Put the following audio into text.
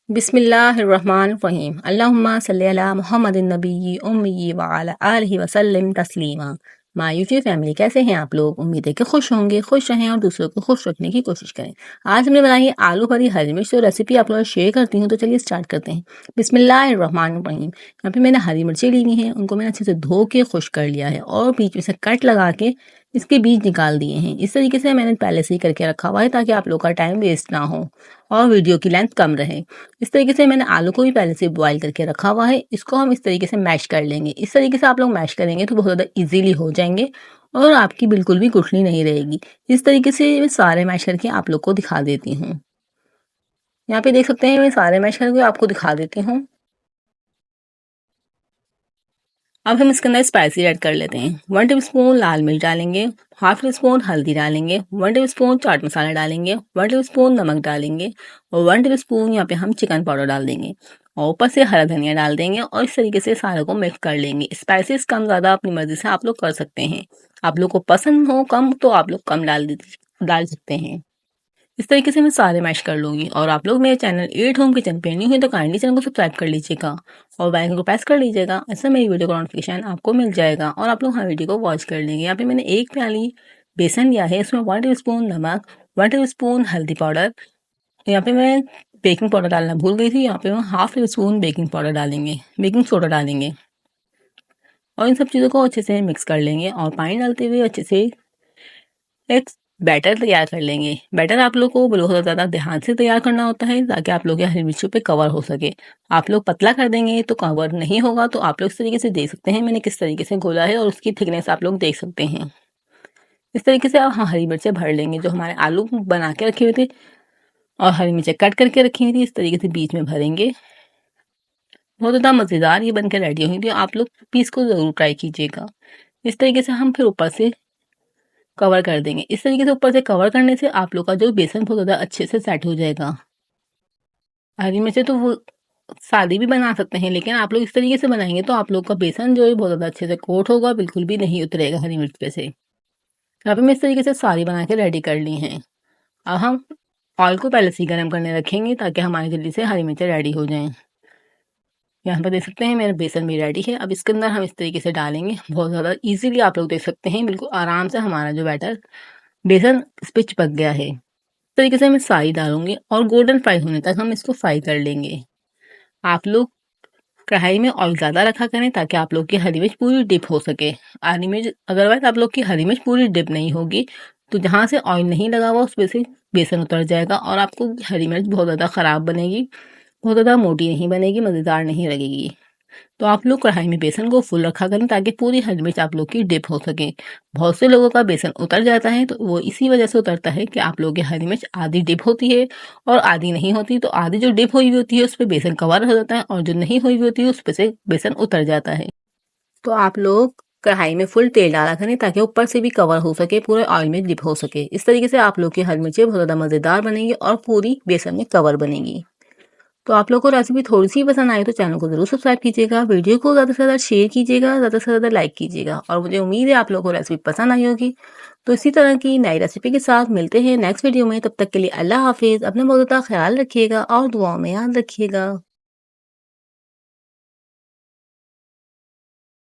बिस्मिल्लाहिर्रहमानिर्रहीम अल्लाहुम्मा सल्ली अला मुहम्मदिन नबी उम्मी व अला आलिहि वसल्लम तस्लीमा। माय यूट्यूब फैमिली, कैसे हैं आप लोग? उम्मीद है कि खुश होंगे, खुश रहें और दूसरों को खुश रखने की कोशिश करें। आज हमने बनाई है आलू भरी हरी मिर्च, तो रेसिपी आप लोगों से शेयर करती हूँ। तो चलिए स्टार्ट करते हैं। बिस्मिल्लाहिर्रहमानिर्रहीम। यहाँ पे मैंने हरी मिर्चें ली हुई हैं, उनको मैंने अच्छे से धो के खुश कर लिया है और बीच में से कट लगा के इसके बीज निकाल दिए हैं। इस तरीके से मैंने पहले से ही करके रखा हुआ है ताकि आप लोग का टाइम वेस्ट ना हो और वीडियो की लेंथ कम रहे। इस तरीके से मैंने आलू को भी पहले से बॉईल करके रखा हुआ है। इसको हम इस तरीके से मैश कर लेंगे। इस तरीके से आप लोग मैश करेंगे तो बहुत ज़्यादा ईज़िली हो जाएँगे और आपकी बिल्कुल भी गुठली नहीं रहेगी। इस तरीके से मैं सारे मैश करके आप लोग को दिखा देती हूँ। यहाँ पे देख सकते हैं, मैं सारे मैश करके आपको दिखा देती हूँ। अब हम इसके अंदर स्पाइसी ऐड कर लेते हैं। 1 टीस्पून लाल मिर्च डालेंगे, हाफ टी स्पून हल्दी डालेंगे, 1 टीस्पून चाट मसाला डालेंगे, 1 टीस्पून नमक डालेंगे और 1 टीस्पून यहाँ पे हम चिकन पाउडर डाल देंगे और ऊपर से हरा धनिया डाल देंगे और इस तरीके से सारे को मिक्स कर लेंगे। स्पाइसेस कम ज़्यादा अपनी मर्जी से आप लोग कर सकते हैं। आप लोग को पसंद हो कम तो आप लोग कम डाल सकते हैं। इस तरीके से मैं सारे मैश कर लूँगी और आप लोग मेरे चैनल एट होम किचन पे नहीं हुए तो काइंडली चैनल को सब्सक्राइब कर लीजिएगा और बेल आइकन को प्रेस कर लीजिएगा। ऐसे मेरी वीडियो का नोटिफिकेशन आपको मिल जाएगा और आप लोग हर वीडियो को वॉच कर लेंगे। यहाँ पे मैंने एक प्याली बेसन लिया है, इसमें 1 टीस्पून नमक, 1 टीस्पून हल्दी पाउडर, यहाँ पे मैं बेकिंग पाउडर डालना भूल गई थी। यहाँ पे हम half tea spoon baking powder डालेंगे, बेकिंग सोडा डालेंगे और इन सब चीज़ों को अच्छे से मिक्स कर लेंगे और पानी डालते हुए अच्छे से एक बैटर तैयार कर लेंगे। बैटर आप लोग को बहुत ज़्यादा ध्यान से तैयार करना होता है ताकि आप लोग के हरी मिर्चों पे कवर हो सके। आप लोग पतला कर देंगे तो कवर नहीं होगा। तो आप लोग इस तरीके से देख सकते हैं मैंने किस तरीके से घोला है और उसकी थिकनेस आप लोग देख सकते हैं। इस तरीके से आप हरी मिर्चें भर लेंगे। जो हमारे आलू बना के रखे हुए थे और हरी मिर्चें कट करके रखी हुई थी, इस तरीके से बीच में भरेंगे। बहुत ज़्यादा मज़ेदार ये बनकर रेडी हुई थी। आप लोग पीस को ज़रूर ट्राई कीजिएगा। इस तरीके से हम फिर ऊपर से कवर कर देंगे। इस तरीके से ऊपर से कवर करने से आप लोग का जो बेसन बहुत ज़्यादा अच्छे से सेट हो जाएगा। हरी मिर्चें तो वो सादी भी बना सकते हैं, लेकिन आप लोग इस तरीके से बनाएंगे तो आप लोग का बेसन जो है बहुत ज़्यादा अच्छे से कोट होगा, बिल्कुल भी नहीं उतरेगा हरी मिर्च पे से। यहाँ पे मैं इस तरीके से सारी बना के रेडी कर ली हैं। अब हम ऑयल को पहले से ही गर्म करने रखेंगे ताकि हमारी जल्दी से हरी मिर्चें रेडी हो जाएं। यहाँ पर देख सकते हैं मेरा बेसन भी रेडी है। अब इसके अंदर हम इस तरीके से डालेंगे। बहुत ज़्यादा ईजिली आप लोग देख सकते हैं, बिल्कुल आराम से हमारा जो बैटर बेसन इस पर चिपक गया है। तरीके से मैं सारी डालूंगी और गोल्डन फ्राई होने तक हम इसको फ्राई कर लेंगे। आप लोग कढ़ाई में ऑयल ज़्यादा रखा करें ताकि आप लोग की हरी मिर्च पूरी डिप हो सके। हरी मिर्च अदरवाइज आप लोग की हरी मिर्च पूरी डिप नहीं होगी तो जहाँ से ऑयल नहीं लगा हुआ उस पर से बेसन उतर जाएगा और आपको हरी मिर्च बहुत ज़्यादा ख़राब बनेगी, बहुत ज़्यादा मोटी नहीं बनेगी, मज़ेदार नहीं लगेगी। तो आप लोग कढ़ाई में बेसन को फुल रखा करें ताकि पूरी हरी मिर्च आप लोग की डिप हो सके। बहुत से लोगों का बेसन उतर जाता है तो वो इसी वजह से उतरता है कि आप लोगों की हरी मिर्च आधी डिप होती है और आधी नहीं होती। तो आधी जो डिप हुई होती है उस पर बेसन कवर हो जाता है और जो नहीं हुई होती है उस पर से बेसन उतर जाता है। तो आप लोग कढ़ाई में फुल तेल डाला करें ताकि ऊपर से भी कवर हो सके, पूरे ऑयल में डिप हो सके। इस तरीके से आप लोग की हरी मिर्चें बहुत ज़्यादा मज़ेदार बनेंगी और पूरी बेसन में कवर बनेगी। तो आप लोग को रेसिपी थोड़ी सी पसंद आए तो चैनल को ज़रूर सब्सक्राइब कीजिएगा, वीडियो को ज़्यादा से ज़्यादा शेयर कीजिएगा, ज़्यादा से ज़्यादा लाइक कीजिएगा और मुझे उम्मीद है आप लोगों को रेसिपी पसंद आई होगी। तो इसी तरह की नई रेसिपी के साथ मिलते हैं नेक्स्ट वीडियो में। तब तक के लिए अल्लाह हाफिज़। अपना बहुत ज़्यादा ख्याल रखिएगा और दुआओं में याद रखिएगा।